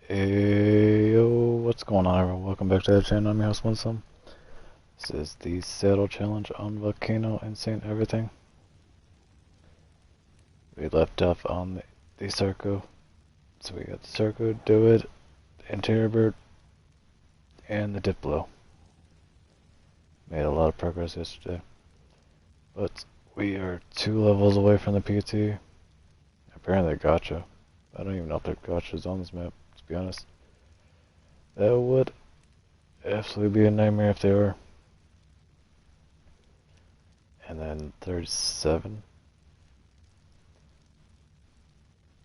Hey, yo, what's going on, everyone? Welcome back to the channel. I'm your host, Winsome. This is the saddle challenge on Volcano Insane Everything. We left off on the circle. So we got the circle, do it, interior bird, and the diplo. Made a lot of progress yesterday. But we are 2 levels away from the PT. Apparently gotcha. I don't even know if there are gotchas on this map, to be honest. That would absolutely be a nightmare if they were. And then 37.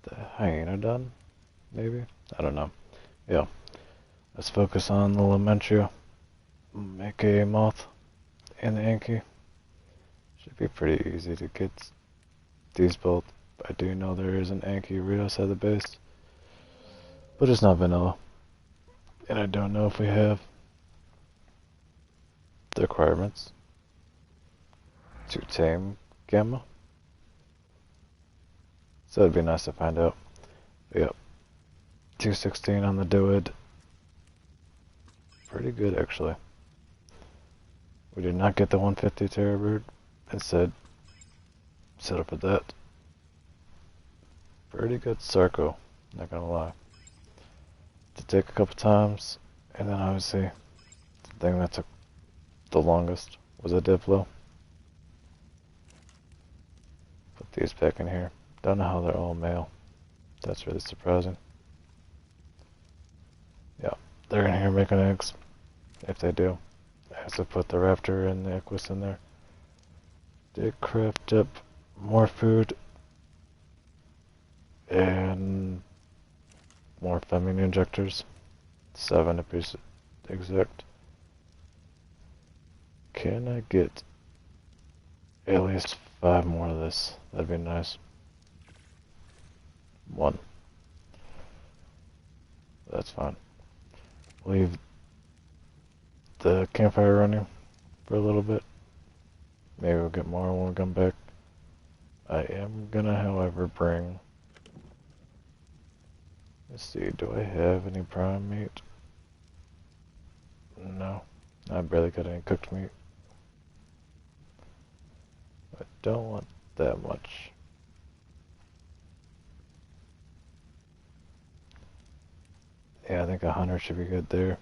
The hyena done? Maybe? I don't know. Yeah. Let's focus on the lymantria, aka moth, and the anky. Should be pretty easy to get these both. I do know there is an anky right outside the base, but it's not vanilla. And I don't know if we have the requirements to tame gamma. So it'd be nice to find out. But yep. 216 on the duid. Pretty good, actually. We did not get the 150 terror bird. Instead, set up for that. Pretty good circle, not gonna lie. To take a couple times, and then obviously, the thing that took the longest was a diplo. Put these back in here. Don't know how they're all male. That's really surprising. Yeah, they're in here making eggs. If they do, I have to put the raptor and the equus in there. They craft up more food and more feminine injectors. 7 to be exact. Can I get at least 5 more of this? That'd be nice. 1. That's fine. Leave the campfire running for a little bit. Maybe we'll get more when we come back. I am gonna, however, bring... Let's see, do I have any prime meat? No. I barely got any cooked meat. I don't want that much. Yeah, I think 100 should be good there.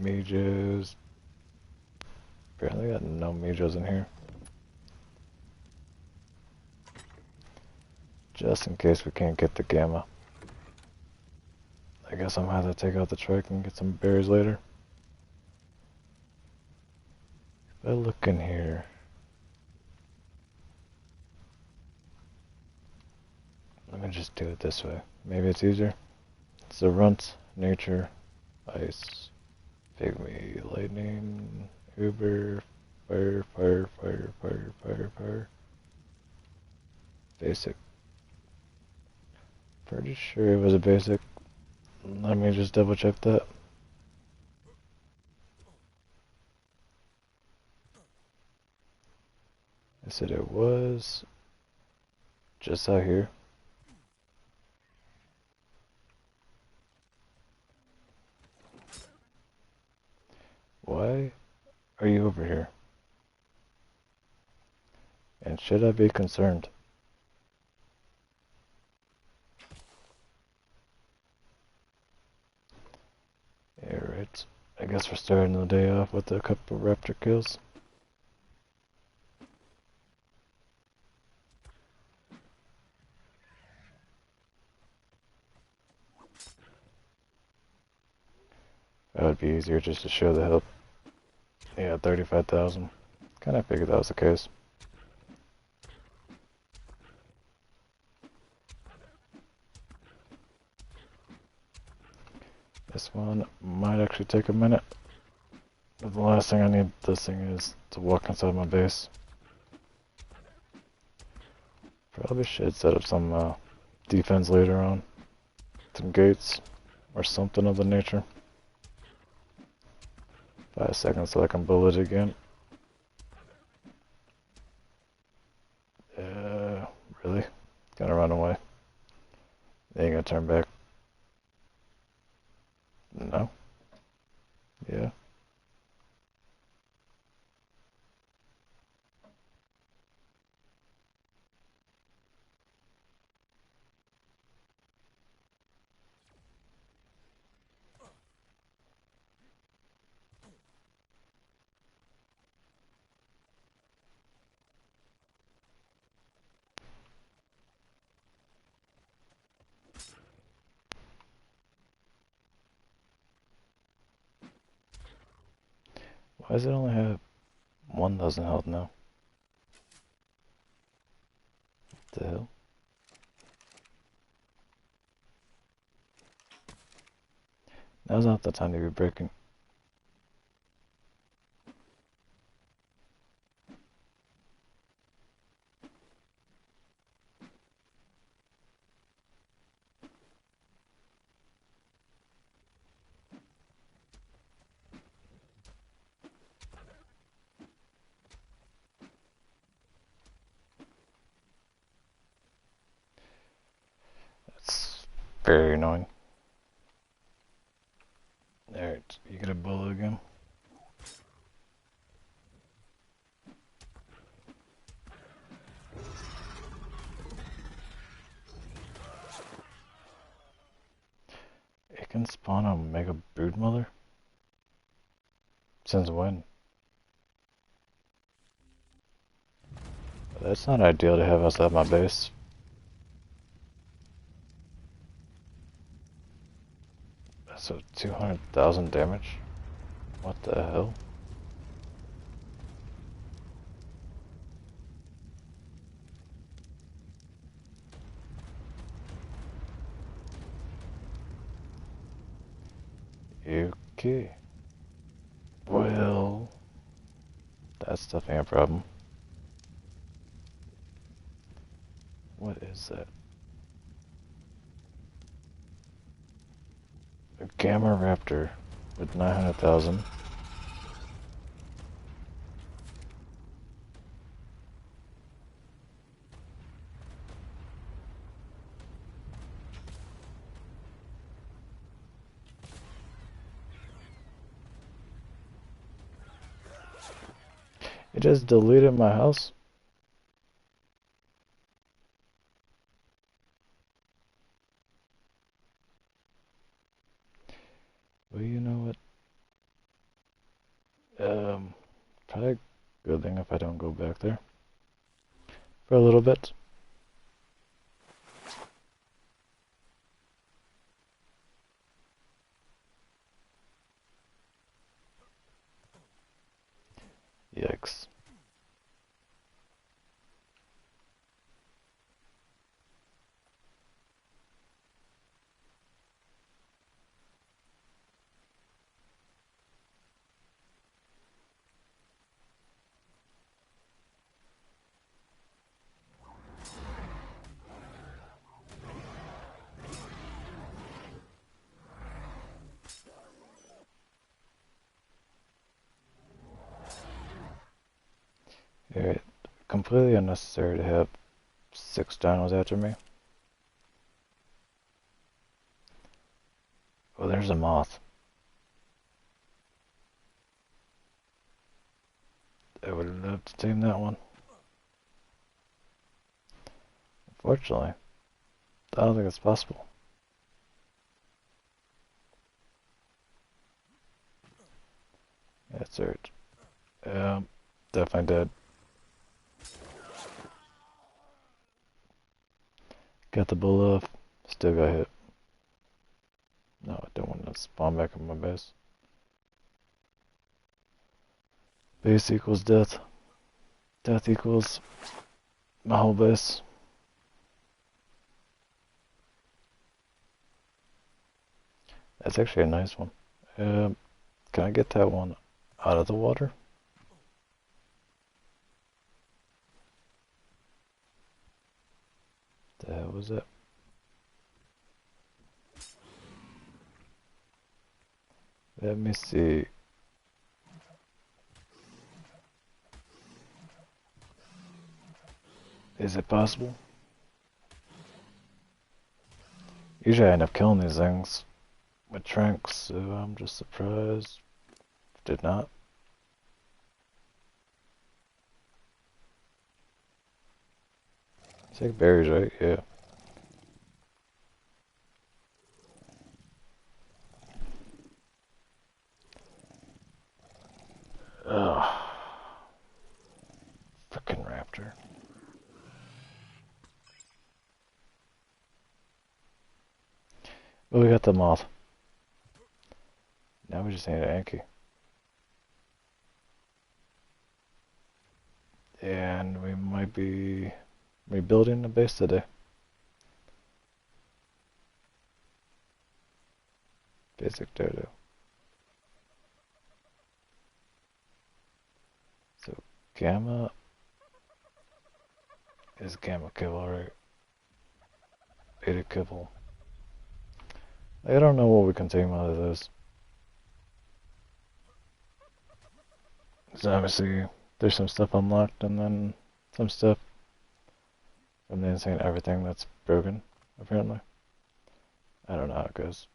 Mijos. Apparently got no Mijos in here. Just in case we can't get the gamma. I guess I'm gonna have to take out the trike and get some berries later. If I look in here... Let me just do it this way. Maybe it's easier. It's the runt, nature, ice, pygmy, lightning, uber, fire, fire, fire, fire, fire, fire. Basic. Pretty sure it was a basic. Let me just double check that. I said it was just out here. Why are you over here? And should I be concerned? Alright, I guess we're starting the day off with a couple raptor kills. That would be easier just to show the help. Yeah, 35,000. Kinda figured that was the case. This one might actually take a minute. But the last thing I need this thing is to walk inside my base. Probably should set up some defense later on. Some gates or something of the nature. 5 seconds so I can bullet again. Really? Gonna run away. They ain't gonna turn back. No? Yeah. Why does it only have 1,000 health now? What the hell? Now's not the time to be breaking. That's very annoying. Alright, you get a bullet again. It can spawn a mega brood mother? Since when? That's not ideal to have outside my base. That's a 200,000 damage? What the hell? Okay. Well, that's definitely a problem. What is that? A Gamma Raptor with 900,000. It just deleted my house. Well, you know what? Probably a good thing if I don't go back there for a little bit. Yikes. Alright, completely unnecessary to have 6 dinos after me. Oh, there's a moth. I would love to tame that one. Unfortunately, I don't think it's possible. That's right. Definitely dead. Got the bull off. Still got hit. No, I don't want to spawn back in my base. Base equals death. Death equals my whole base. That's actually a nice one. Can I get that one out of the water? The hell was that? Let me see. Is it possible? Usually I end up killing these things with tranks, so I'm just surprised. Did not. Take berries, right? Yeah. Ugh. Frickin' raptor. Well, we got the moth. Now we just need an anky. And we might be rebuilding the base today. Basic dodo. So gamma is gamma kibble, right? Beta kibble. I don't know what we can take out of this. So obviously there's some stuff unlocked and then some stuff from the insane everything that's broken, apparently. I don't know how it goes.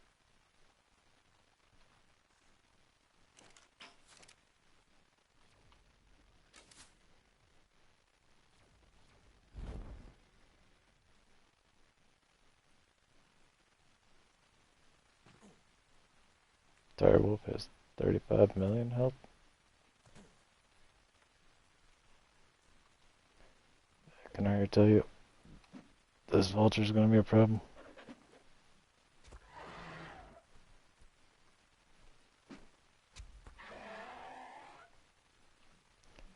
Direwolf has 35 million health. I can already tell you, this vulture's gonna be a problem.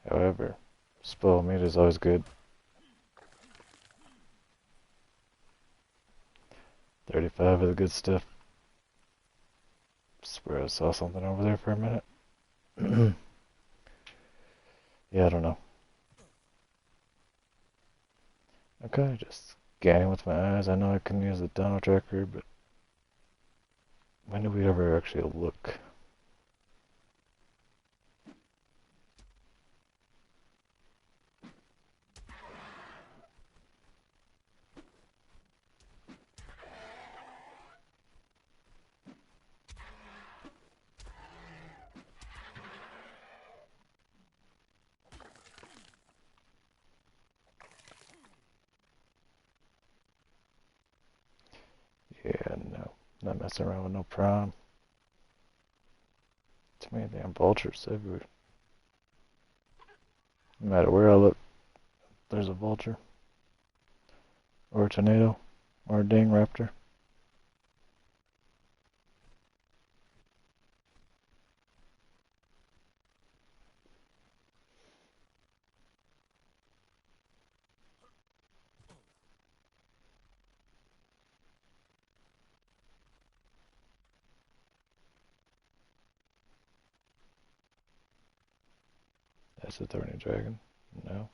However, spoiled meat is always good. 35 is good stuff. Swear I saw something over there for a minute. Yeah, I don't know. Okay, just scanning with my eyes. I know I can use the dino tracker, but when do we ever actually look? Yeah, no. Not messing around with no prime. Too many damn vultures everywhere. No matter where I look, there's a vulture. Or a tornado. Or a dang raptor. That's a thorny dragon. No.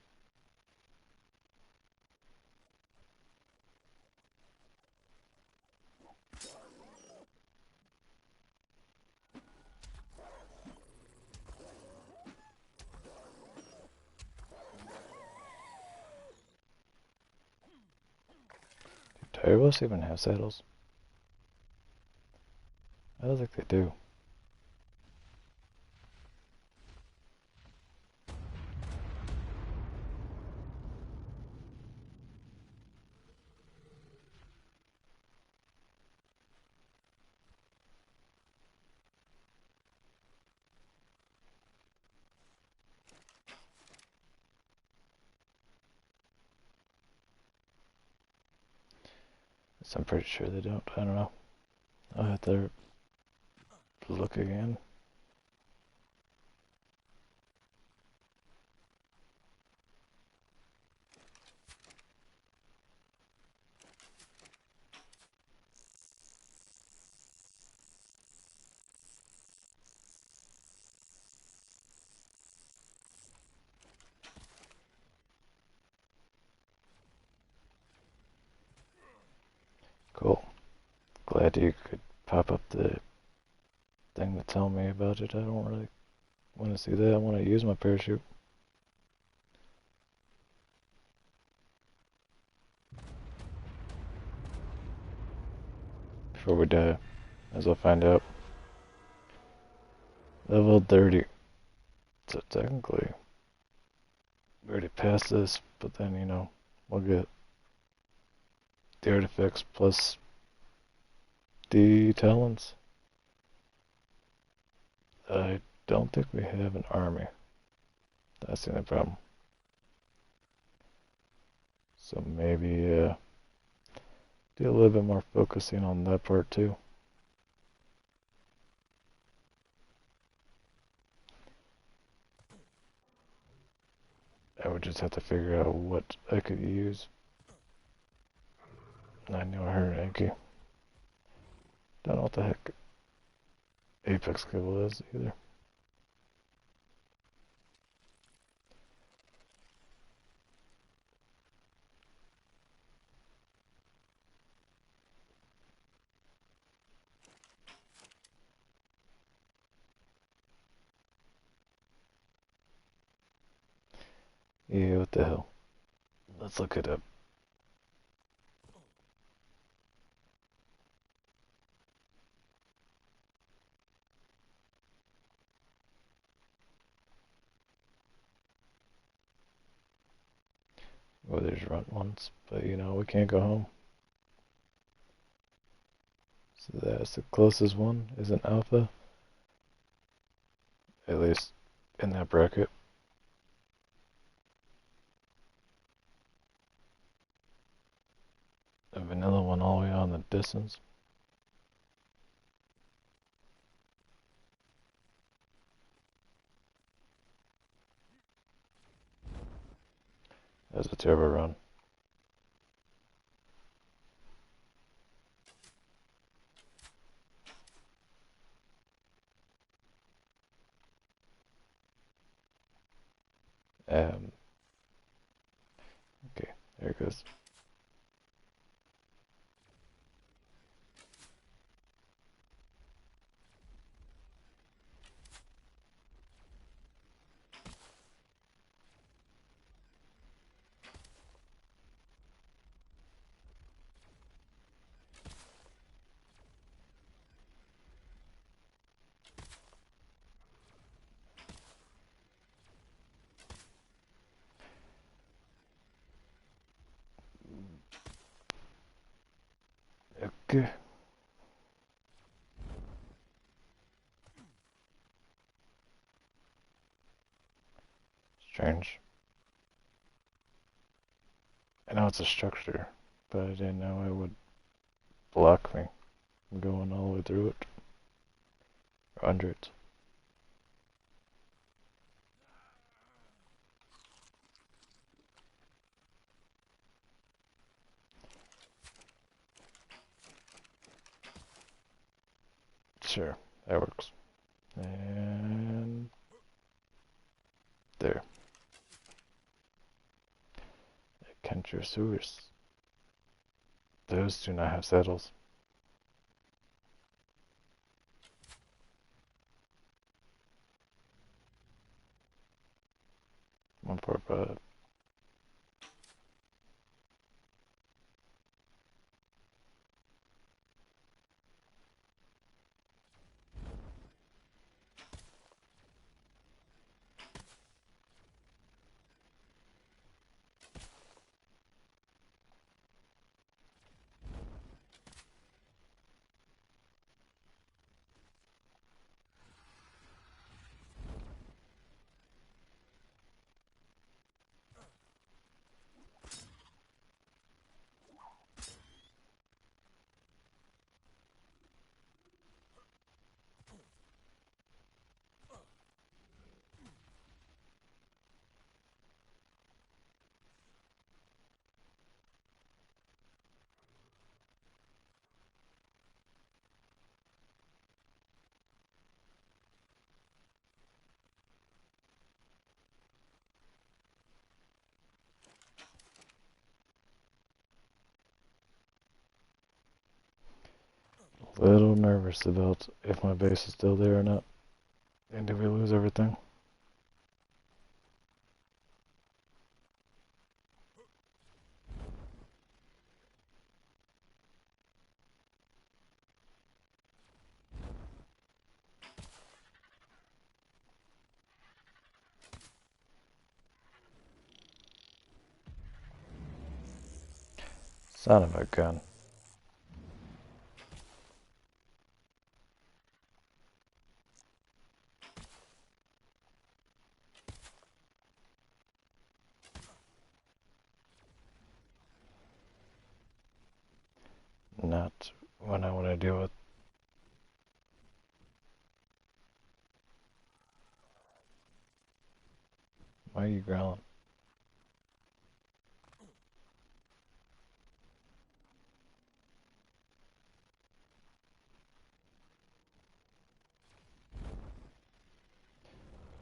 Do Tyrells even have saddles? I don't think they do. So I'm pretty sure they don't. I don't know. I'll have to look again. Cool. Glad you could pop up the thing to tell me about it. I don't really want to see that. I want to use my parachute. Before we die. as we'll find out. Level 30. So technically, we already passed this, but then, you know, we'll get the artifacts plus the talents. I don't think we have an army. That's the only problem. So maybe do a little bit more focusing on that part too. I would just have to figure out what I could use. I know I heard anky. Don't know what the heck apex cable is either. Yeah, what the hell? Let's look it up. Well, there's runt ones, but you know, we can't go home. So that's the closest one is an alpha. At least in that bracket. A vanilla one all the way on the distance. That's a turbo run. Okay, there it goes. Okay. Strange. I know it's a structure, but I didn't know it would block me from going all the way through it. Or under it. Sure, that works. And there. Kentrosaurus. Those do not have saddles. 145. A little nervous about if my base is still there or not. And did we lose everything? Son of a gun. Not what I want to deal with. Why are you growling?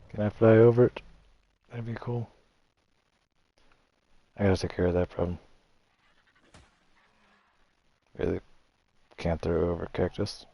Can I fly over it? That'd be cool. I gotta take care of that problem. Really can't throw over cactus.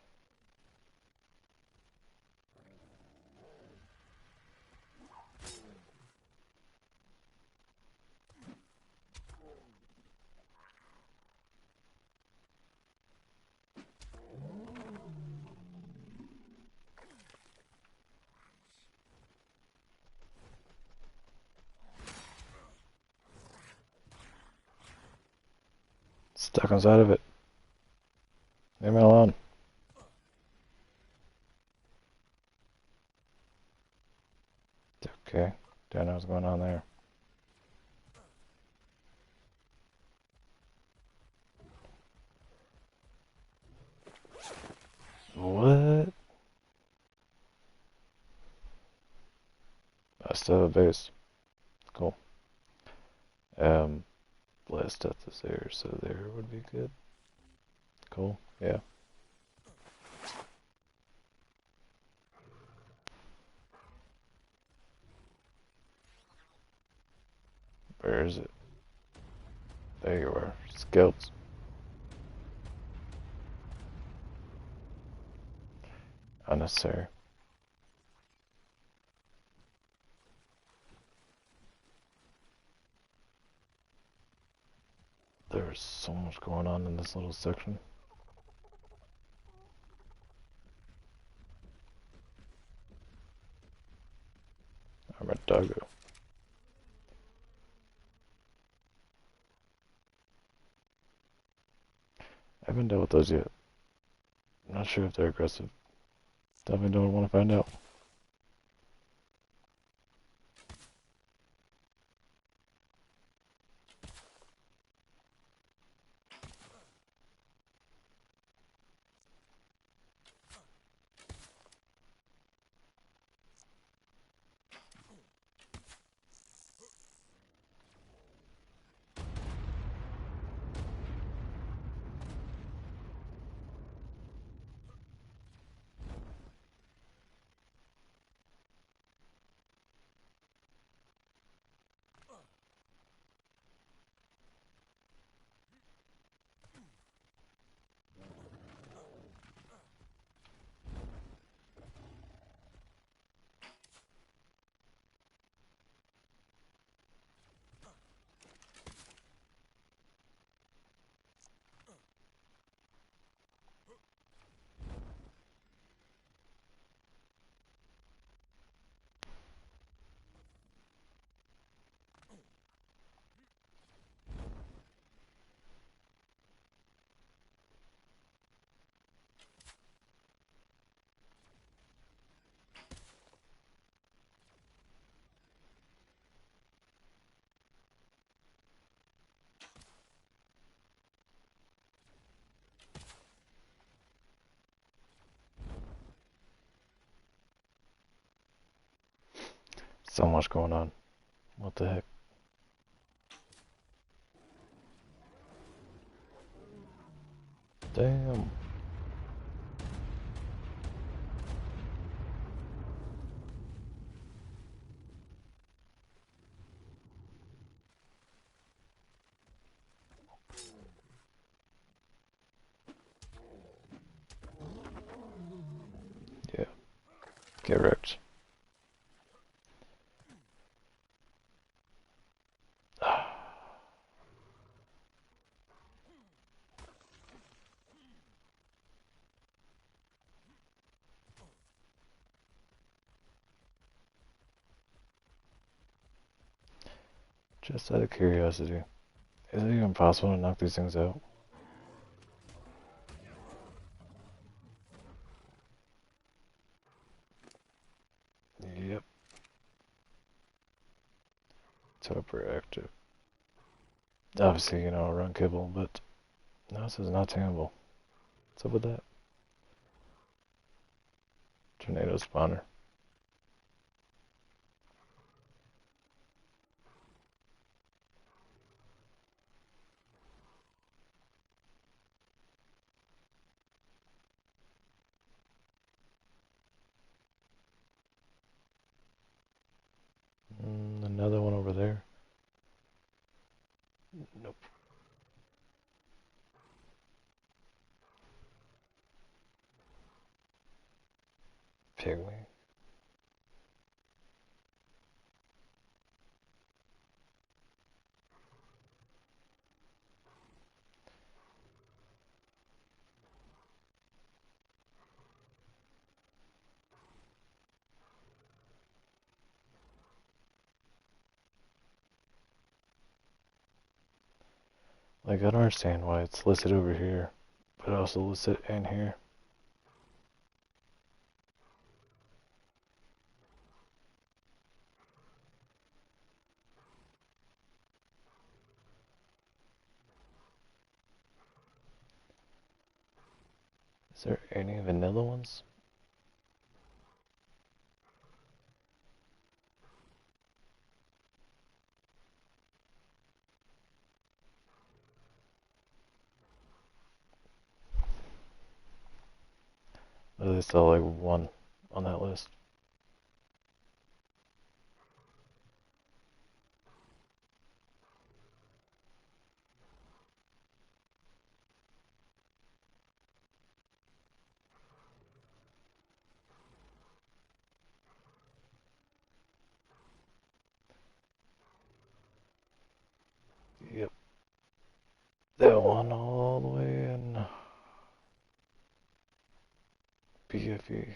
Stuck inside of it. Leave me alone. Okay, don't know what's going on there. What? I still have a base. Cool. Blast death is there, so there would be good. Cool, yeah. Where is it? There you are. Scouts. Unnecessary. There is so much going on in this little section. I'm a doggo. I haven't dealt with those yet. I'm not sure if they're aggressive. Definitely don't want to find out. So much going on. What the heck? Damn. Yeah. Get wrecked. Just out of curiosity, Is it even possible to knock these things out? Yep. Top reactive. Obviously, you know, run kibble, but no, this is not tameable. What's up with that? Tornado spawner. Another one over there. Nope. Pygmy. Like, I don't understand why it's listed over here, but also listed in here. Is there any vanilla ones? Or they still like one on that list? Yep. That one all the way in BFE.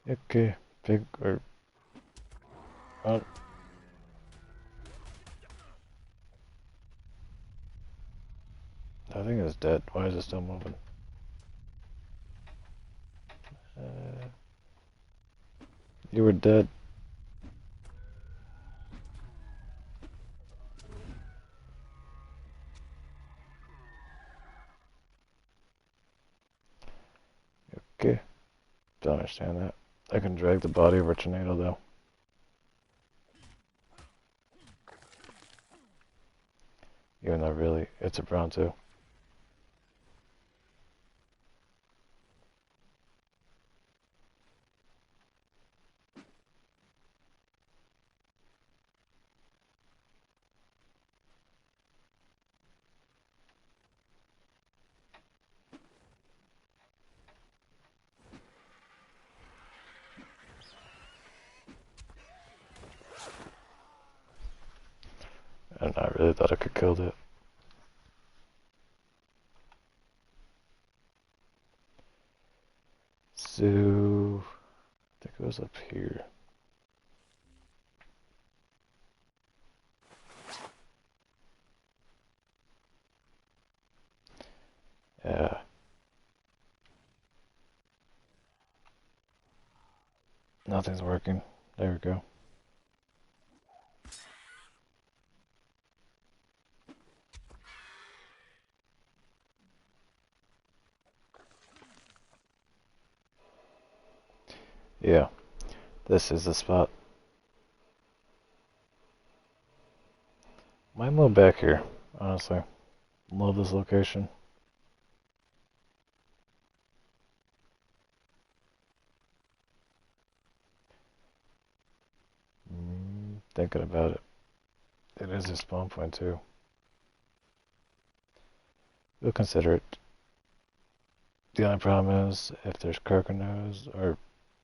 Okay, big or I think it's dead. Why is it still moving? You were dead. Okay, don't understand that. I can drag the body of a tornado though. Even though really it's a brown too. And I really thought I could kill that. So I think it was up here. Yeah. Nothing's working. There we go. Yeah. This is the spot. Might move back here, honestly. Love this location. Thinking about it. It is a spawn point too. We'll consider it. The only problem is if there's carcanos or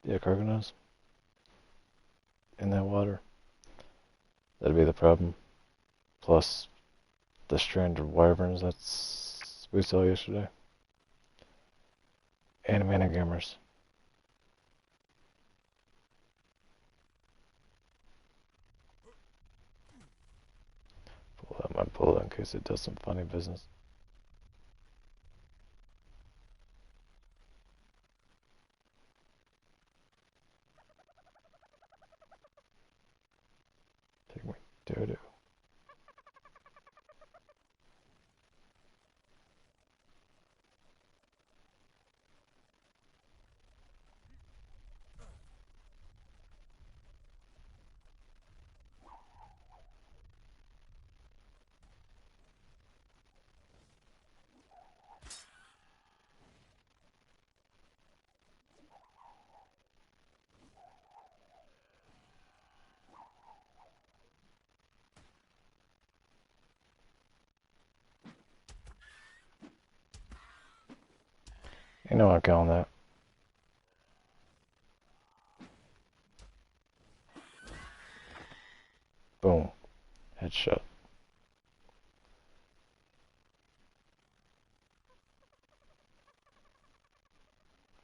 carcanos in that water. That'd be the problem. Plus the strand of wyverns that's we saw yesterday. And mana gamers. pull out my bullet in case it does some funny business. Take me doo-doo. You know I'm calling that. Boom. Headshot.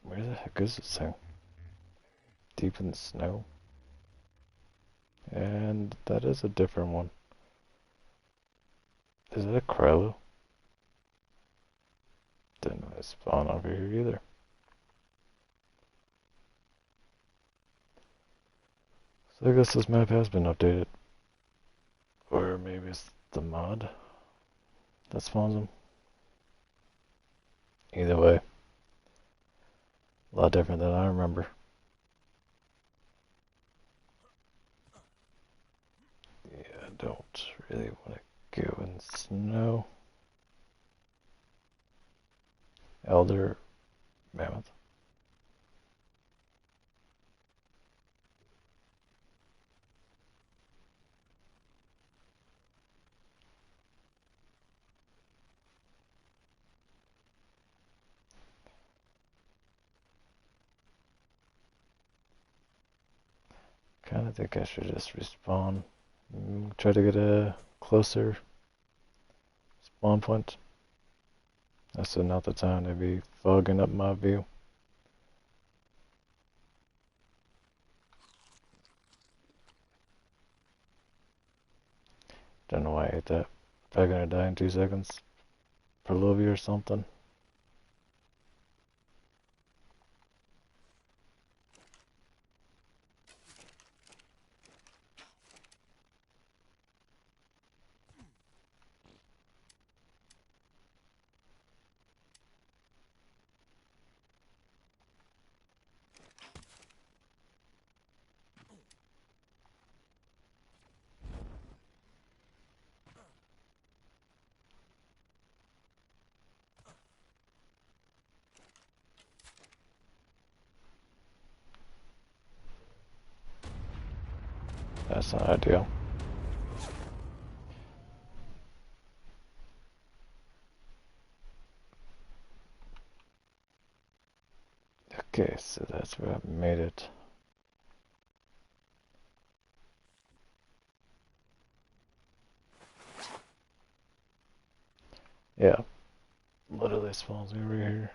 Where the heck is this thing? Deep in the snow? And that is a different one. Is it a crow? Didn't really spawn over here either. So I guess this map has been updated. Or maybe it's the mod that spawns them. Either way, a lot different than I remember. Yeah, I don't really want to go in snow. Elder mammoth. Kinda think I should just respawn. Try to get a closer spawn point. That's not the time to be fogging up my view. Don't know why I ate that. Probably gonna die in 2 seconds. Perlovia or something. That's not ideal. Okay, so that's where I made it. Yeah, literally spawns me over here.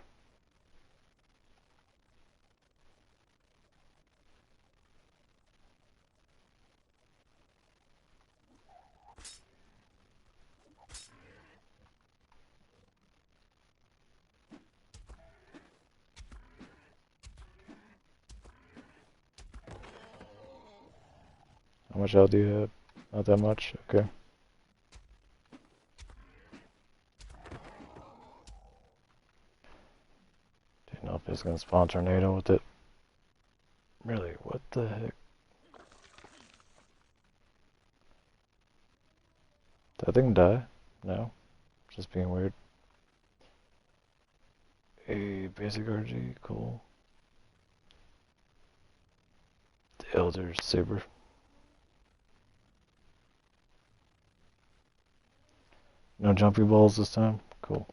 How much health do you have? Not that much? Okay. Didn't know if it's gonna spawn tornado with it. Really, what the heck? Did that thing die? No. Just being weird. A basic RG, cool. The Elder Saber. No jumpy balls this time? Cool.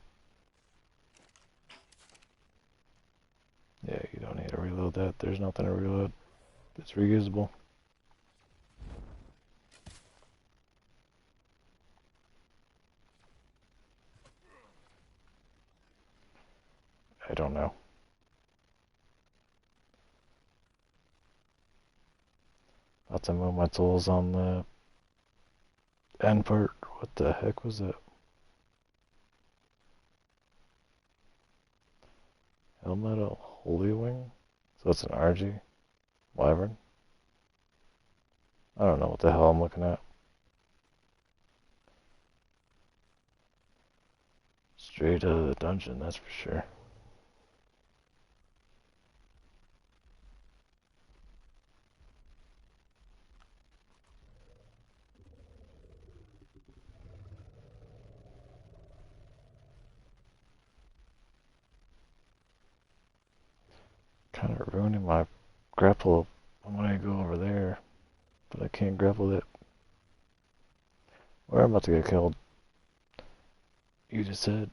Yeah, you don't need to reload that. There's nothing to reload. It's reusable. I don't know. I'll have to move my tools on the end part What the heck was that? Helmetal Holy Wing? So it's an RG? Wyvern? I don't know what the hell I'm looking at. Straight out of the dungeon, that's for sure. Kind of ruining my grapple when I go over there, but I can't grapple it. Or I'm about to get killed. You just said.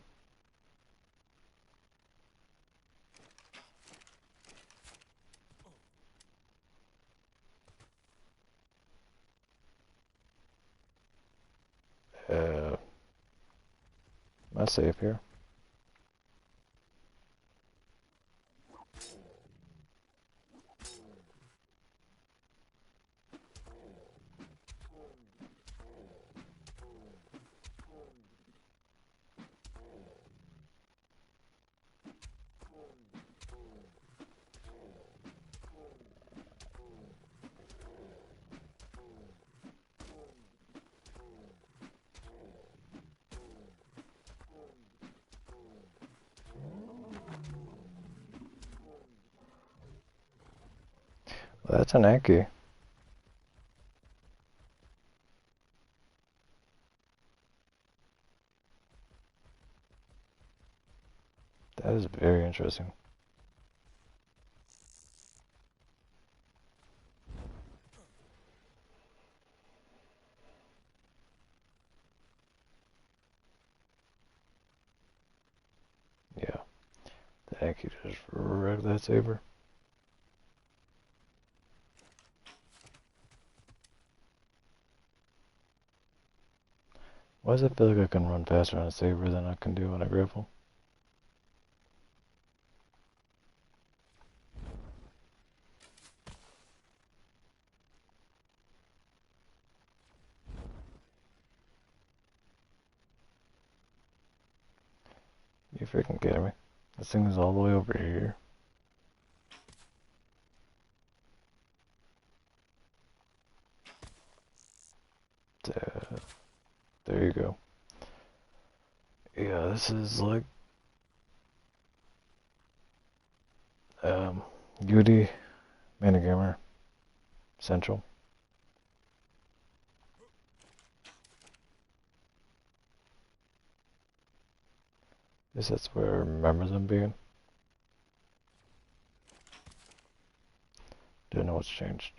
Am I safe here? Well, that's an anky. That is very interesting. Yeah, the anky just wrecked that saber. Why does it feel like I can run faster on a saber than I can do on a grapple? You freaking kidding me? This thing is all the way over here. There you go. Yeah, this is like UD Manigamer Central. Guess that's where I remember them being. Don't know what's changed.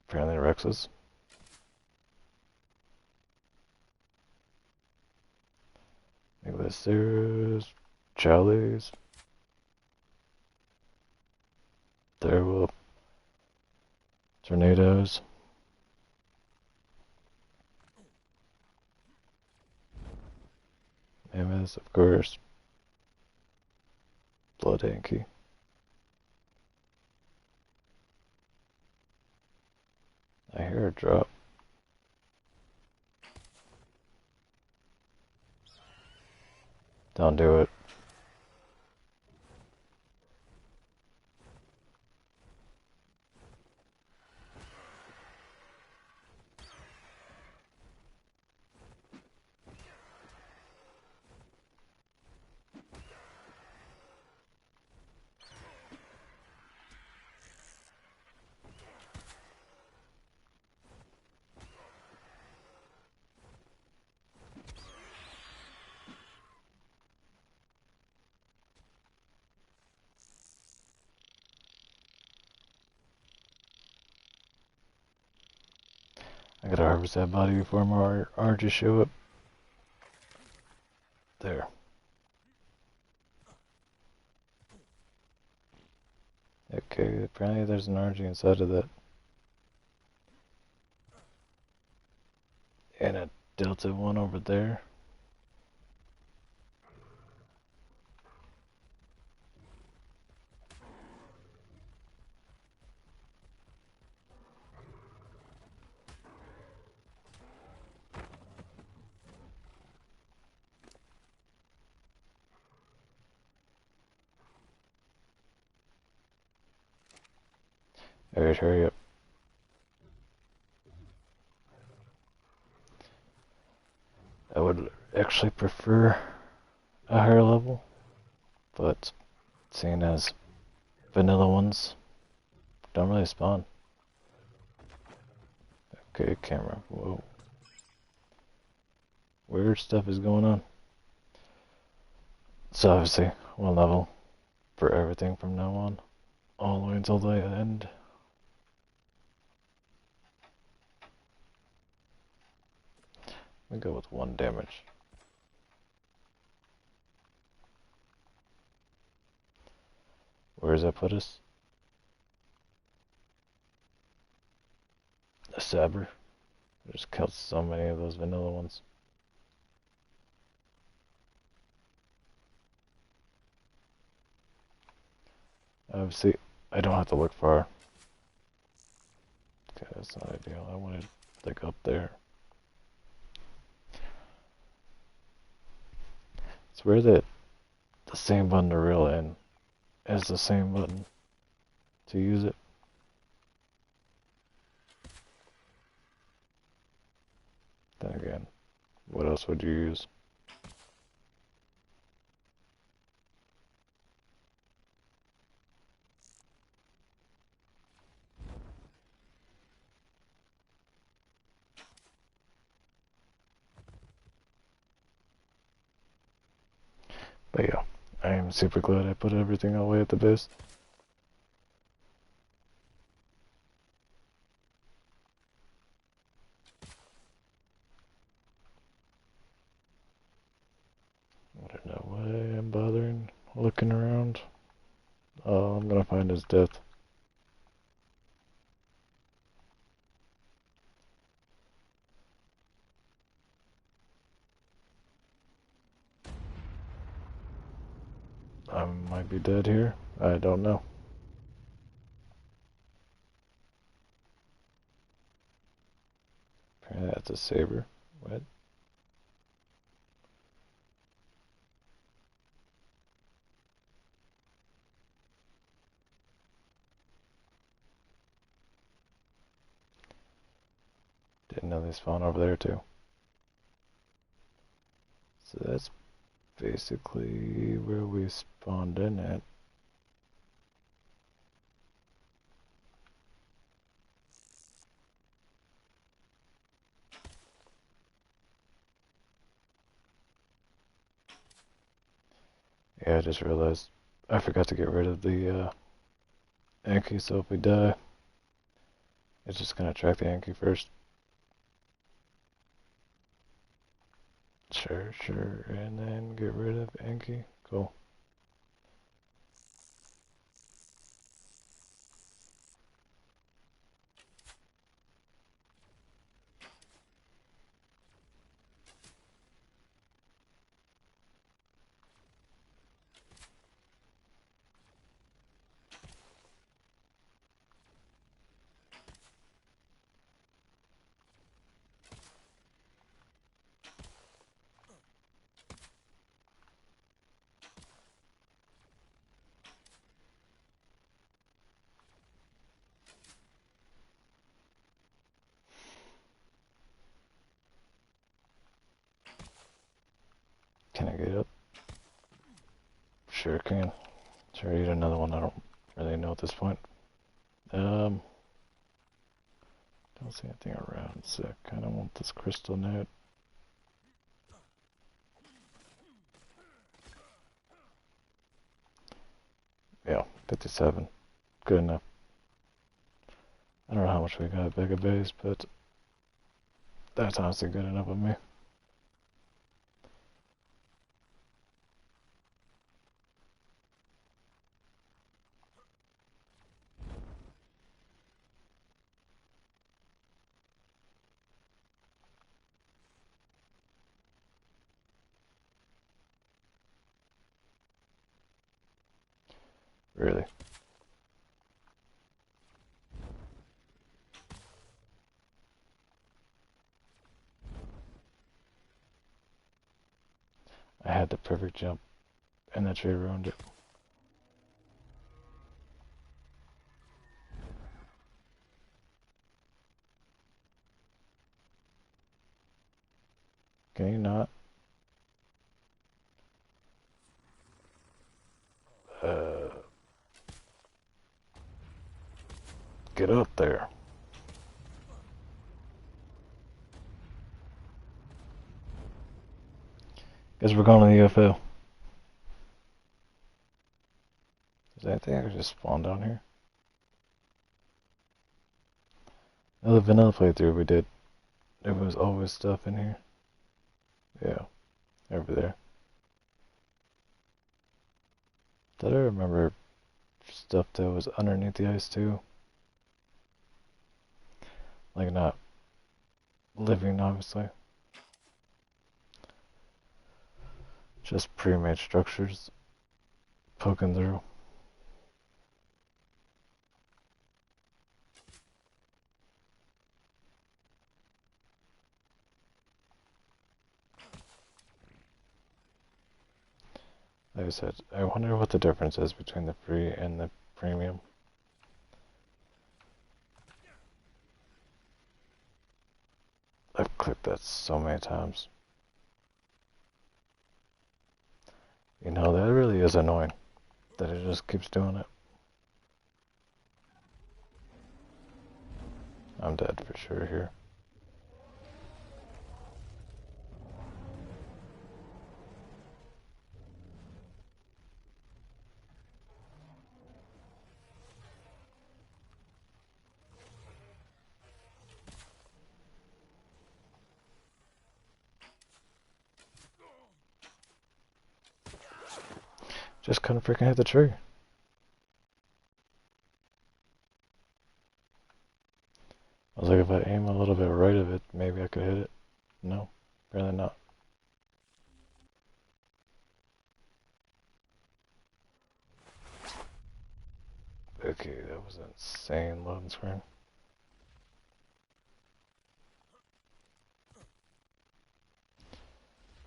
Apparently Rex's. Maybe there's Charlie's. There will tornadoes. Mammoths, of course. Blood anky. I hear a drop. Don't do it. I gotta harvest that body before more arches show up. There. Okay, apparently there's an RG inside of that. And a Delta 1 over there. Alright, hurry up. I would actually prefer a higher level, but seeing as vanilla ones don't really spawn. Okay, camera. Whoa. Weird stuff is going on. So obviously, one level for everything from now on, all the way until the end. We go with 1 damage. Where does that put us? A Saber. I just killed so many of those vanilla ones. Obviously, I don't have to look far. Okay, that's not ideal. I wanted like up there. It's weird that the same button to reel in is the same button to use it. Then again, what else would you use? But yeah, I am super glad I put everything all the way at the base. I don't know why I'm bothering looking around. Oh, I'm gonna find his death. I might be dead here. I don't know. Apparently that's a saber. What? Didn't know they spawn over there too. So that's basically where we spawned in at. Yeah, I just realized I forgot to get rid of the anky, so if we die, it's just gonna track the anky first. Sure, and then get rid of anky. Cool. Can I get up? Sure can. Sure, I need another one. I don't really know at this point. Don't see anything around, so I kinda want this crystal net. Yeah, 57. Good enough. I don't know how much we got bigger base, but that's honestly good enough with me. Really. I had the perfect jump, and that tree ruined it. Get up there. Guess we're going to the UFO. Is there anything I could just spawn down here? Oh, the vanilla playthrough we did. There was always stuff in here. Yeah, over there. Did I remember stuff that was underneath the ice too? Like not living, obviously. Just pre-made structures poking through. Like I said, I wonder what the difference is between the free and the premium. I've clicked that so many times. You know, that really is annoying that it just keeps doing it. I'm dead for sure here. Just couldn't freaking hit the tree. I was like, if I aim a little bit right of it, maybe I could hit it. No, apparently not. Okay, that was an insane loading screen.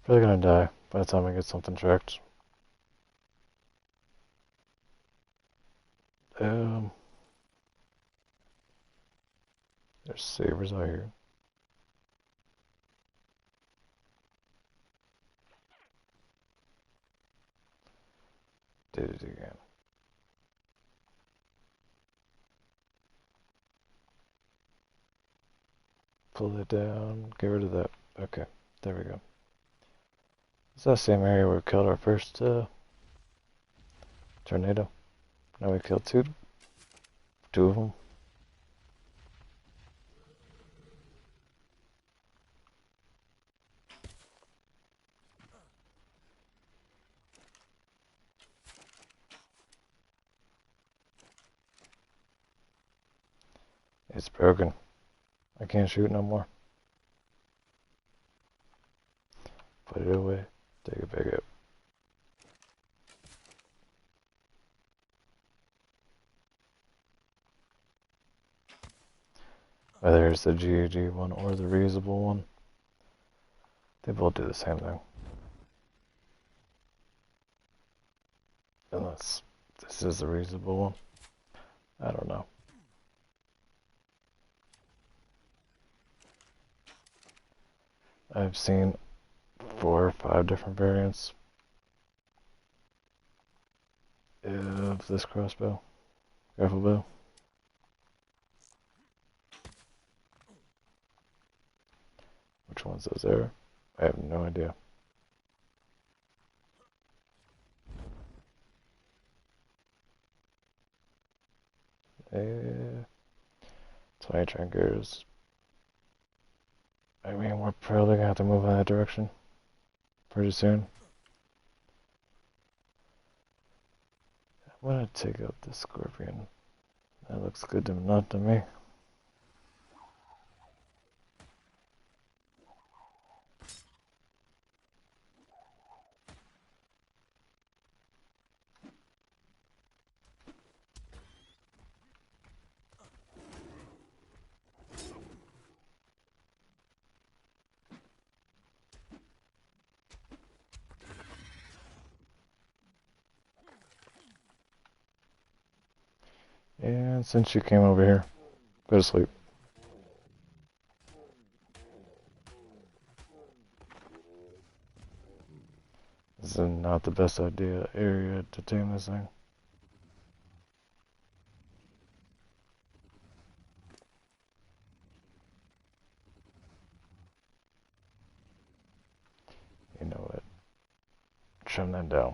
Probably gonna die by the time I get something tracked. There's sabers out here. Did it again. Pull it down, get rid of that. Okay, there we go. It's that same area where we killed our first tornado. Now we killed two of them. It's broken. I can't shoot no more. Put it away. Take it back out. Whether it's the GAG one or the reusable one, they both do the same thing. Unless this is the reusable one. I don't know. I've seen 4 or 5 different variants of this crossbow, rifle bow. Which one's those there? I have no idea. Eh, 20 triggers. I mean, we're probably gonna have to move in that direction pretty soon. I'm gonna take out the scorpion. That looks good to not to me. And since you came over here, go to sleep. This is not the best area to tame this thing. trim that down.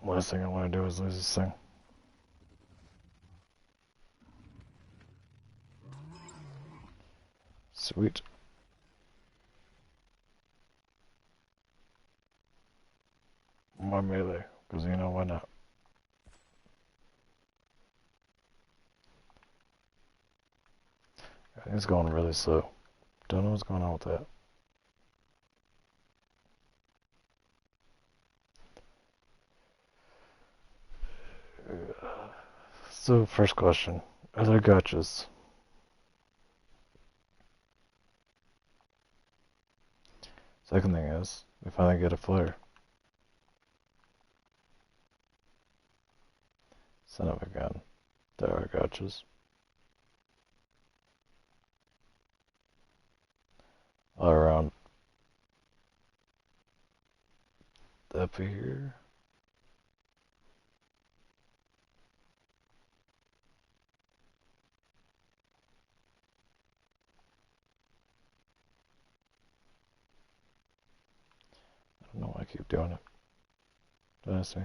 Last thing I want to do is lose this thing. Sweet. More melee, because you know why not. It's going really slow. Don't know what's going on with that. So, first question. Are there gotchas? Second thing is, we finally get a flare. Son of a gun. There are gotchas. All around up here. I don't know why I keep doing it. Did I see?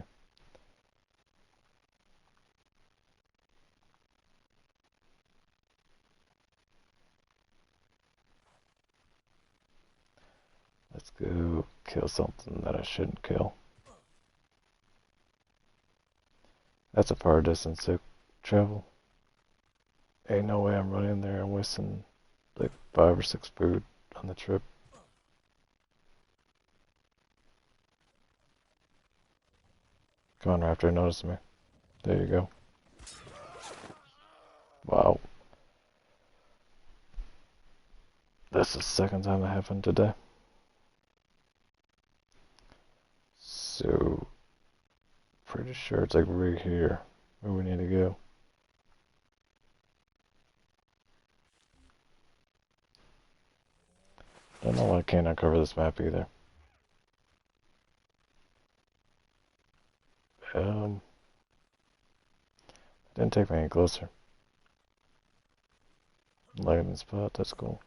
Let's go kill something that I shouldn't kill. That's a far distance to travel. Ain't no way I'm running there and wasting like 5 or 6 food on the trip. Come on, Raptor, notice me. There you go. Wow. That's the second time that happened today. So, pretty sure it's like right here where we need to go. Don't know why I can't uncover this map either. Didn't take me any closer. Lighting spot, that's cool.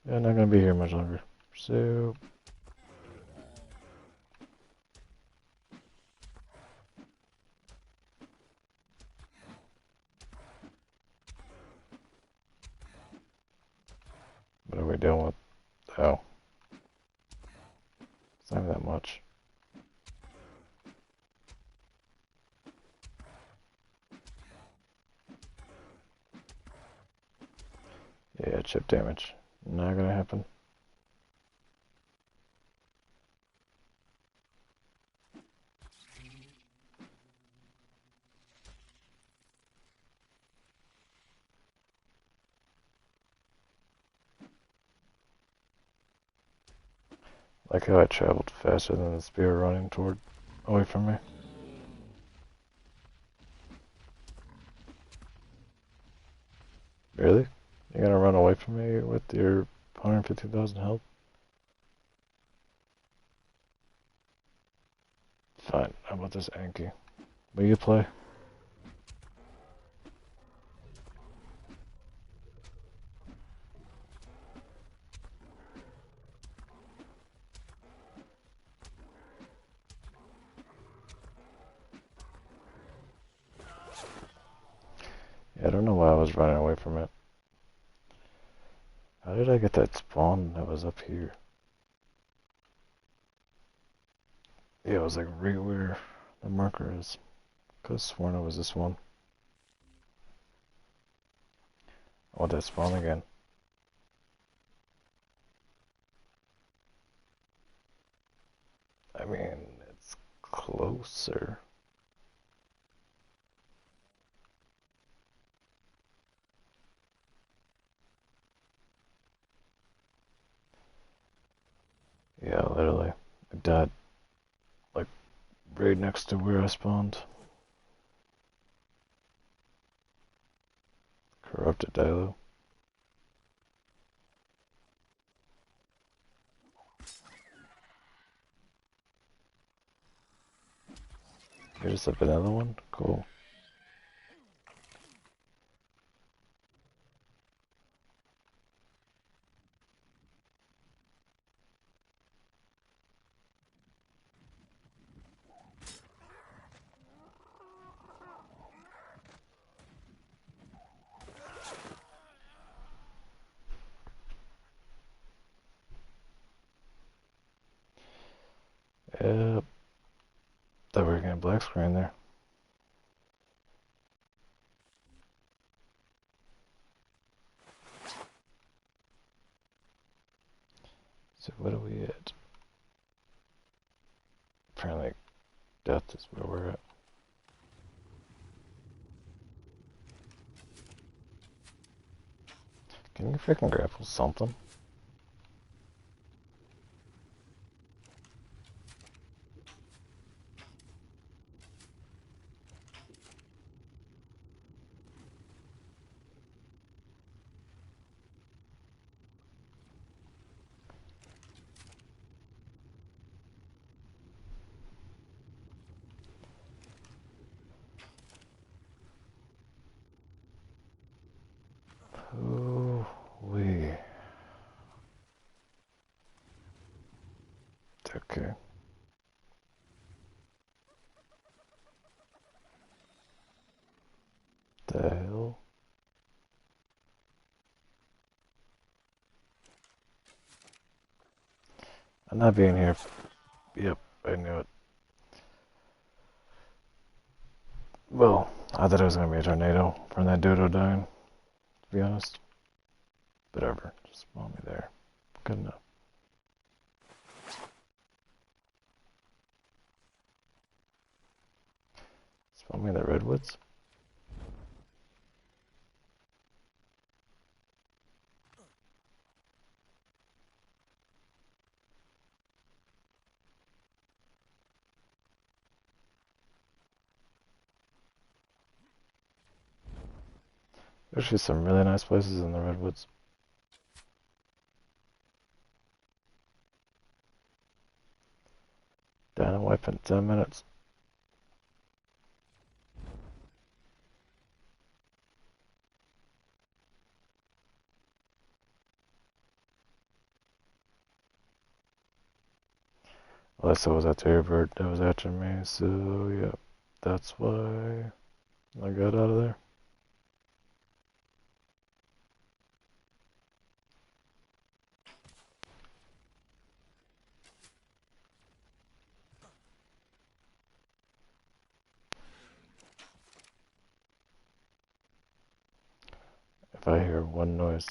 Yeah, not gonna be here much longer. So, what are we doing with? Oh, it's not that much. Yeah, chip damage. Not gonna happen. Like how I traveled faster than the spear running away from me. Really? You're gonna run away from me with your 150,000 health? Fine, how about this Anky? Will you play? Yeah, I don't know why I was running away from it. How did I get that spawn that was up here? Yeah, it was like right where the marker is. Could've sworn it was this one. I want that spawn again. I mean, it's closer. Yeah, literally. I died like right next to where I spawned. Corrupted Dilo. Here's up another one. Cool. Yep. Thought we were getting a black screen there. So what are we at? Apparently death is where we're at. Can you freaking grapple something? Oh, we. Okay. The hell? I'm not being here. Yep, I knew it. Well, I thought it was gonna be a tornado from that dodo dying, to be honest. Whatever, just spawn me there. Good enough. Spawn me in the redwoods? There's actually some really nice places in the redwoods. Down and wipe in 10 minutes. Well, that was that terror bird that was after me, so yeah, that's why I got out of there. If I hear one noise,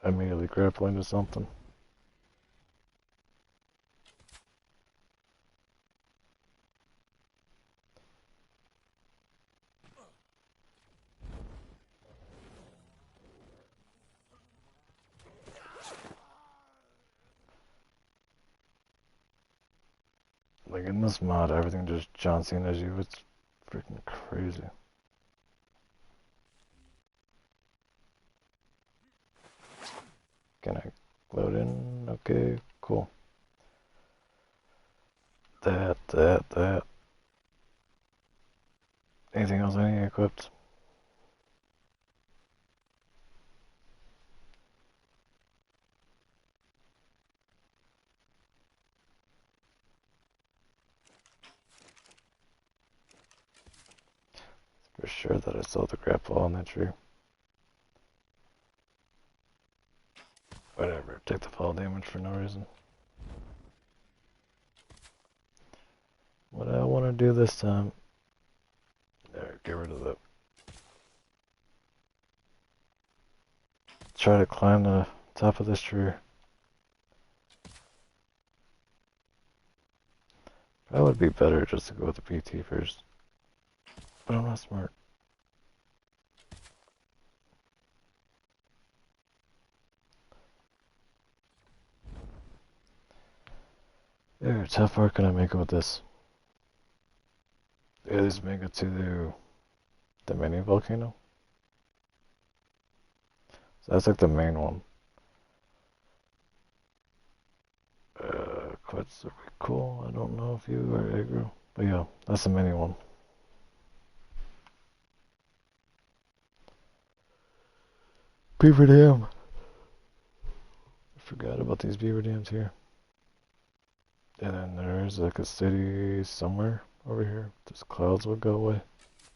I immediately grapple into something. Like in this mod, everything just John Cena's you. It's freaking crazy. Can I load in? Okay, cool. That. Anything else I need equipped? For sure that I saw the grapple on that tree. Whatever, take the fall damage for no reason. What I want to do this time... There, get rid of that. Try to climb the top of this tree. That would be better just to go with the PT first. But I'm not smart. Alright, how far can I make it with this? At least make it to the mini volcano. So that's like the main one. Quite super cool. I don't know if you are aggro. But yeah, that's the mini one. Beaver Dam. I forgot about these beaver dams here. And then there's like a city somewhere over here. Those clouds would go away.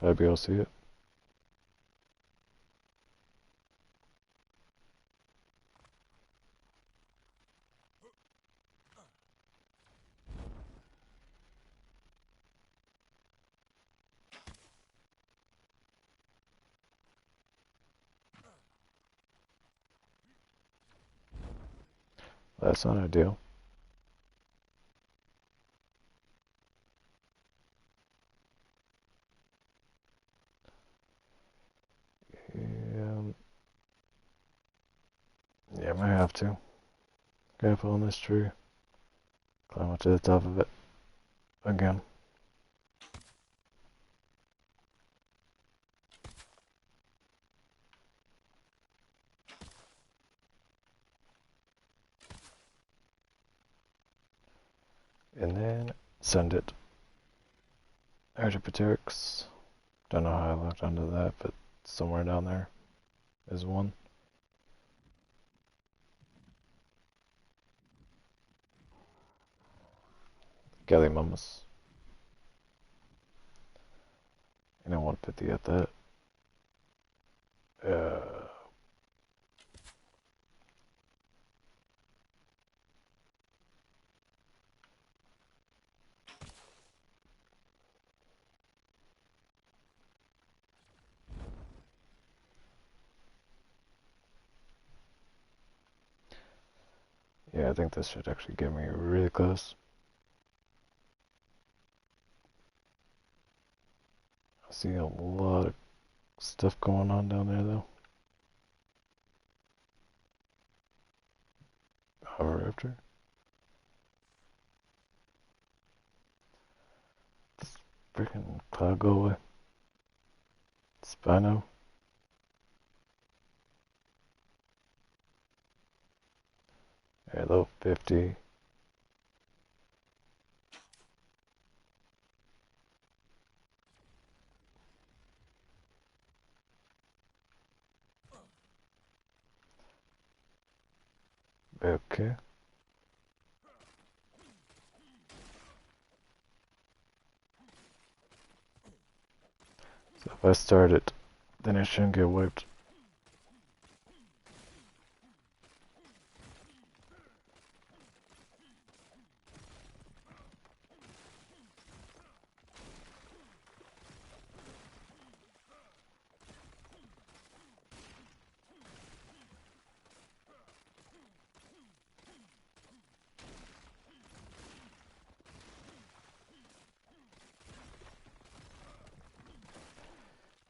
I'd be able to see it. That's not ideal. Yeah, I might have to. Grab on this tree. Climb up to the top of it. Again. And then send it. Archaeopteryx. Don't know how I locked onto that, but somewhere down there is one. Gallimamus. And I want 50 at that. Yeah, I think this should actually get me really close. I see a lot of stuff going on down there, though. Hover after. This freaking cloud go away. Spino. Hello, 50. Okay. So if I start it, then it shouldn't get wiped.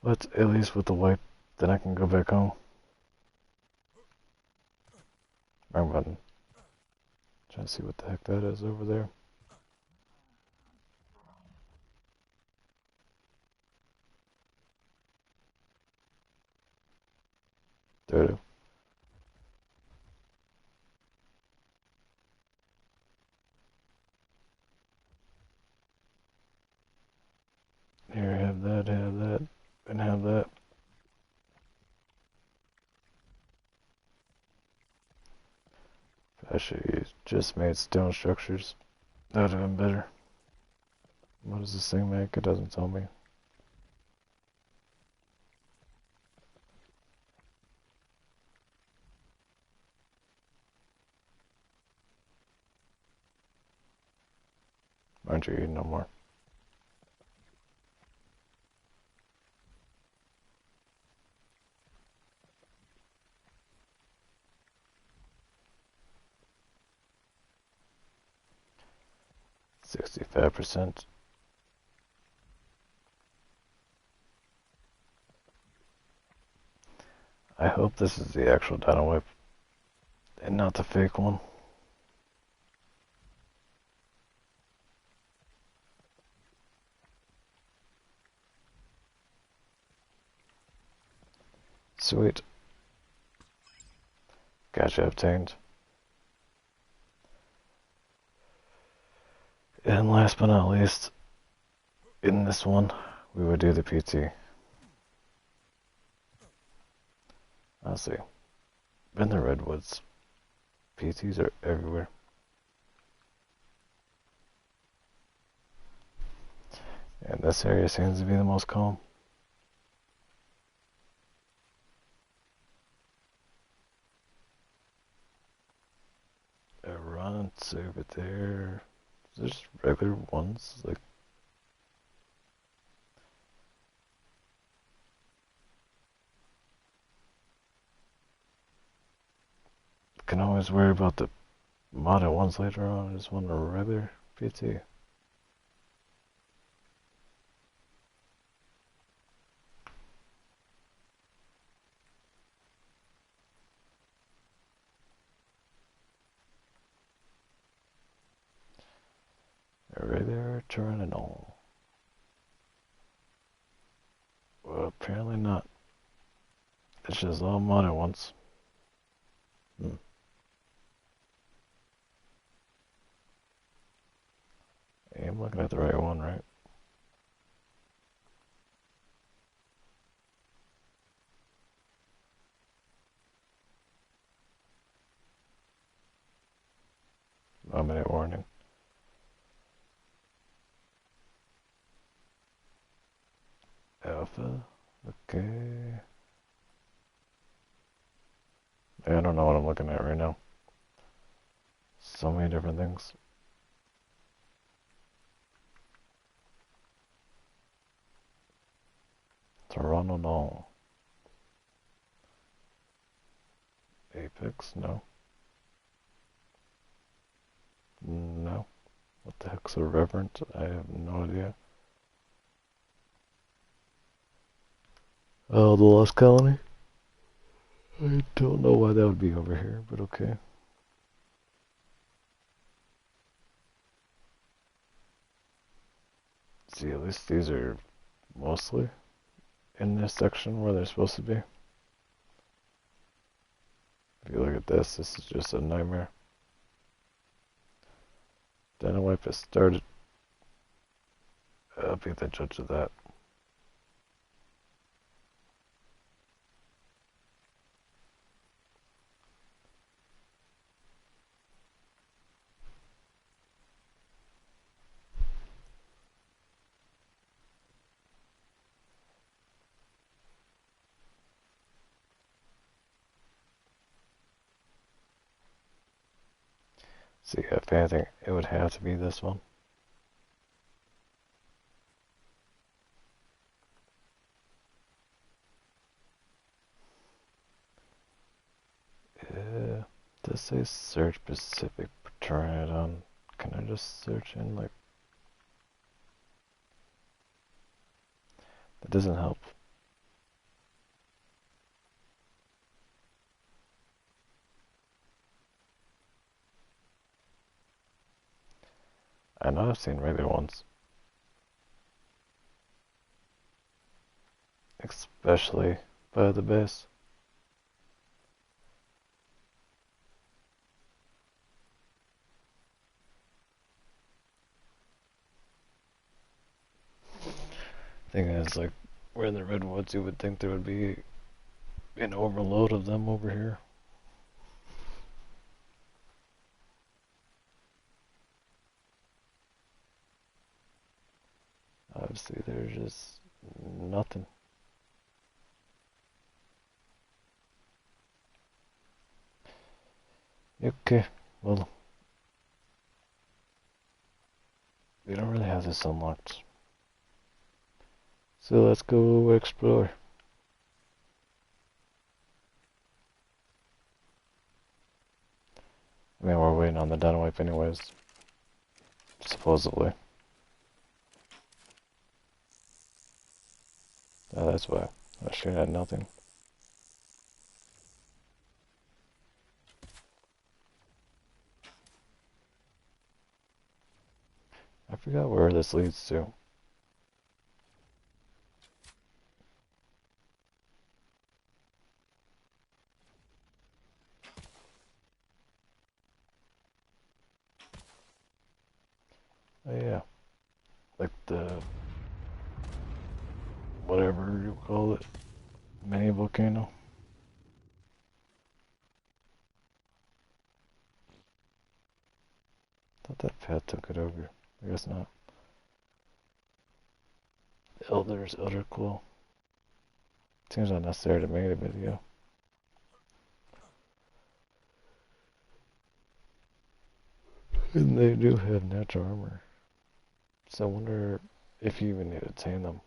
But at least with the wipe, then I can go back home. Wrong button. Trying to see what the heck that is over there. There it is. Here, have that, and have that. I should have just made stone structures. That would have been better. What does this thing make? It doesn't tell me. Aren't you eating no more? $65%. I hope this is the actual dino whip and not the fake one. Sweet. Gotcha obtained. And last but not least, in this one, we would do the PT. Honestly, in the redwoods, PTs are everywhere. And this area seems to be the most calm. Runs over there. There's regular ones, like can always worry about the modded ones later on. I just want a regular PT. A regular terminal. Well, apparently not. It's just all modded ones. I'm looking at the right one, right? Minute warning. Alpha. Okay. I don't know what I'm looking at right now. So many different things. Toronto, no. Apex, no. No. What the heck's a reverent? I have no idea. Oh, the Lost Colony? I don't know why that would be over here, but okay. See, at least these are mostly in this section where they're supposed to be. If you look at this, this is just a nightmare. Dynamite has started. I'll be the judge of that. See, if anything, it would have to be this one. Does say search Pacific Pteranodon. Can I just search in like... That doesn't help. I know I've seen regular ones. Especially by the base. Thing is, like, we're in the redwoods, you would think there would be an overload of them over here. Obviously, there's just nothing. Okay, well, we don't really have this unlocked. So let's go explore. I mean, we're waiting on the data wipe anyways. Supposedly. Oh, that's why. I sure had nothing. I forgot where this leads to. Oh yeah. Like the... whatever you call it. Mini volcano. Thought that path took it over. I guess not. Elder's Elder Cool. Seems unnecessary to make a video. And they do have natural armor. So I wonder if you even need to tame them.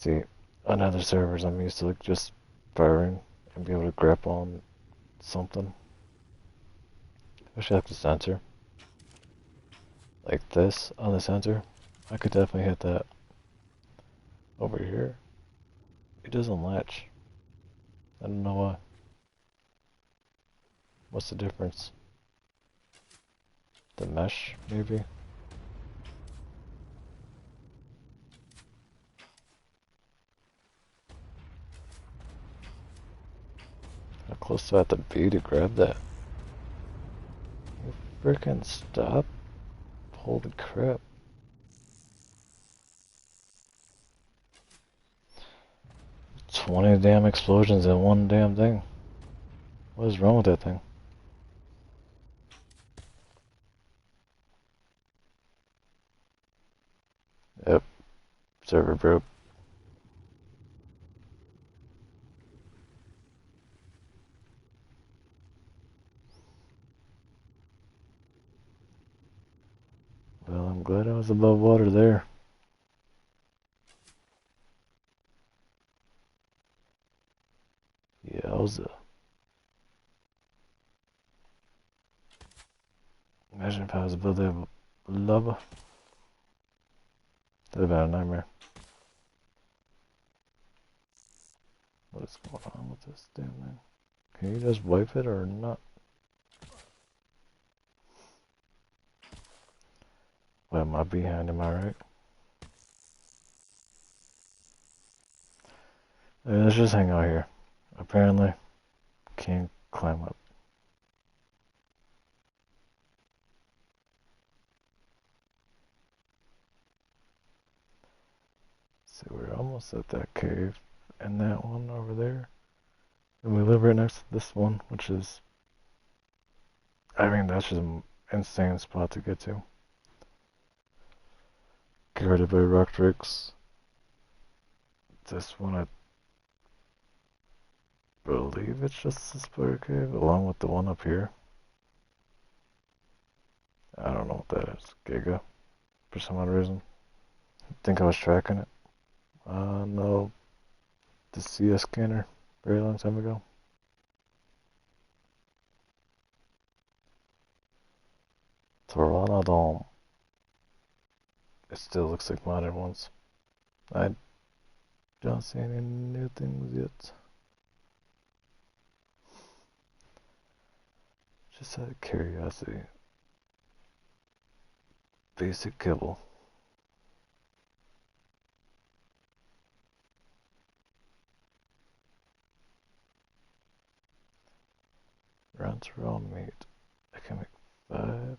See, on other servers, I'm used to like just firing and be able to grip on something. Especially like the sensor. Like this on the sensor. I could definitely hit that. Over here, it doesn't latch. I don't know why. What's the difference? The mesh, maybe? How close do I have to be to grab that? You freaking stop. Holy crap. "20 damn explosions in one damn thing. What is wrong with that thing?" Yep. Server broke. Well, I'm glad I was above water there. Yowza. Imagine if I was above that lava. That'd have been a nightmare. What is going on with this damn thing? Can you just wipe it or not? What am I behind? Am I right? Let's just hang out here. Apparently, can't climb up. See, we're almost at that cave and that one over there. And we live right next to this one, which is, I mean, that's just an insane spot to get to. Guarded by rock drakes. This one, I believe it's just the spider cave, along with the one up here. I don't know what that is. Giga, for some odd reason. I think I was tracking it. No, the CS scanner, very long time ago. Pteranodon. It still looks like modern ones. I don't see any new things yet. Just out of curiosity. Basic kibble. Runs raw meat. I can make 5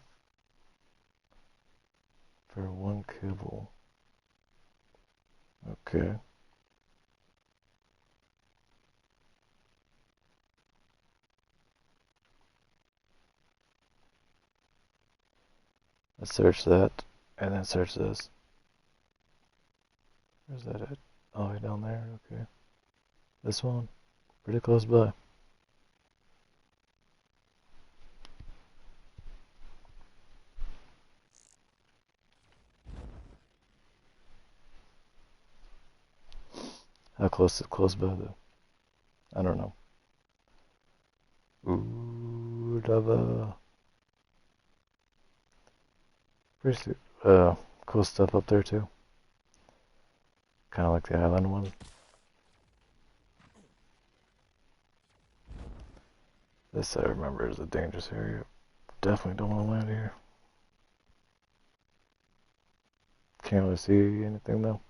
for 1 kibble. Okay. Let's search that, and then search this. Where's that at? Oh, way down there, okay. This one, pretty close by. How close is close by though? I don't know. Ooh, lava. Pretty cool stuff up there too. Kind of like the island one. This I remember is a dangerous area. Definitely don't want to land here. Can't really see anything though.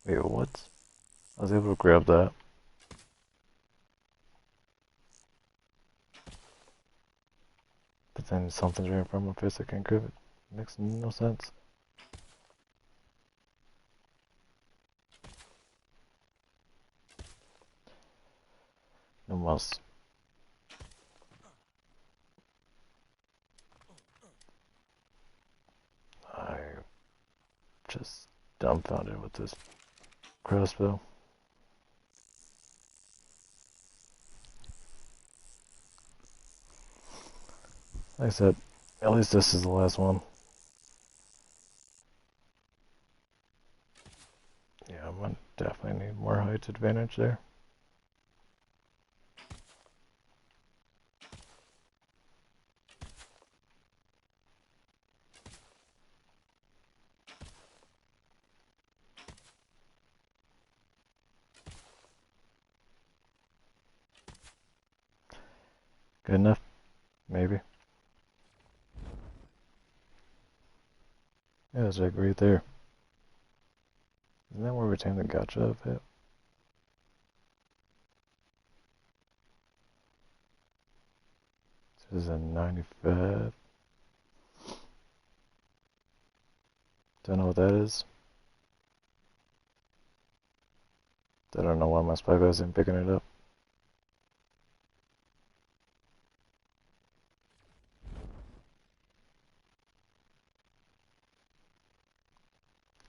Wait, what? I was able to grab that. But then something's right in front of my face, I can't grab it. Makes no sense. No mouse. I just dumbfounded with this crossbow. Like I said, at least this is the last one. Yeah, I'm gonna definitely need more height advantage there. Good enough? Maybe. Yeah, there's like right there. Isn't that where we tamed the gotcha up at? This is a 95. Don't know what that is. I don't know why my spyglass isn't picking it up.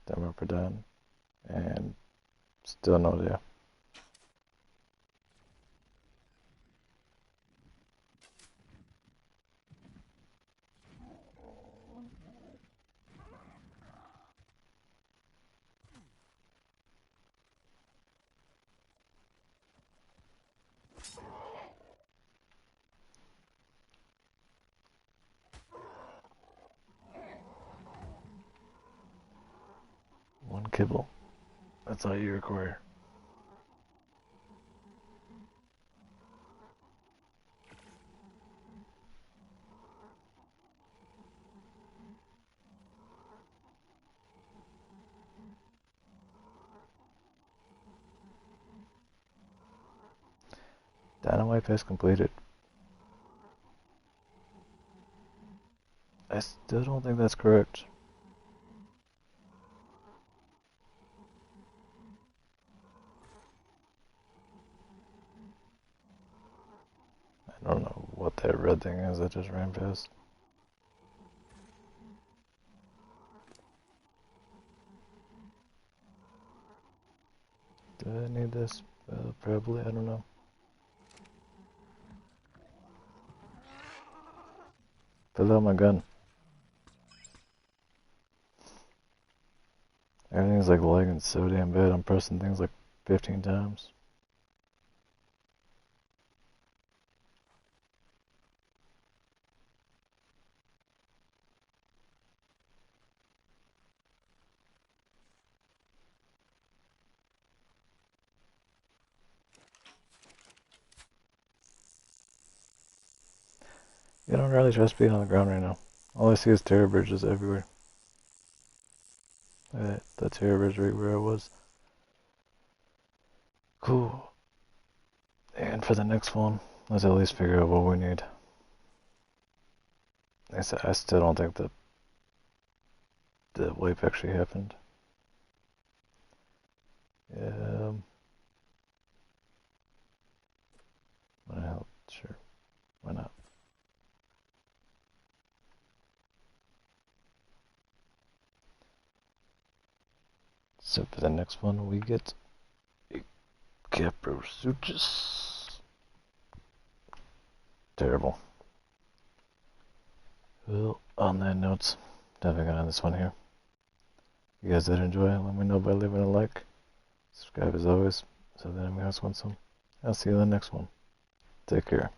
Demo for done. And still no idea. One kibble. That's all you require. Dynamite pass completed. I still don't think that's correct. I don't know what that red thing is that just ran past. Do I need this? Probably, I don't know. Fill out my gun. Everything's like lagging so damn bad. I'm pressing things like 15 times. You don't really trust being on the ground right now. All I see is terror bridges everywhere. The terror bridge right where I was. Cool. And for the next one, let's at least figure out what we need. I still don't think the wipe actually happened. Wanna help? Sure. Why not? So for the next one, we get a Caprosuchus. Terrible. Well, on that note, definitely gonna end this one here. If you guys did enjoy it, let me know by leaving a like. Subscribe as always, so that I can ask one some. I'll see you in the next one. Take care.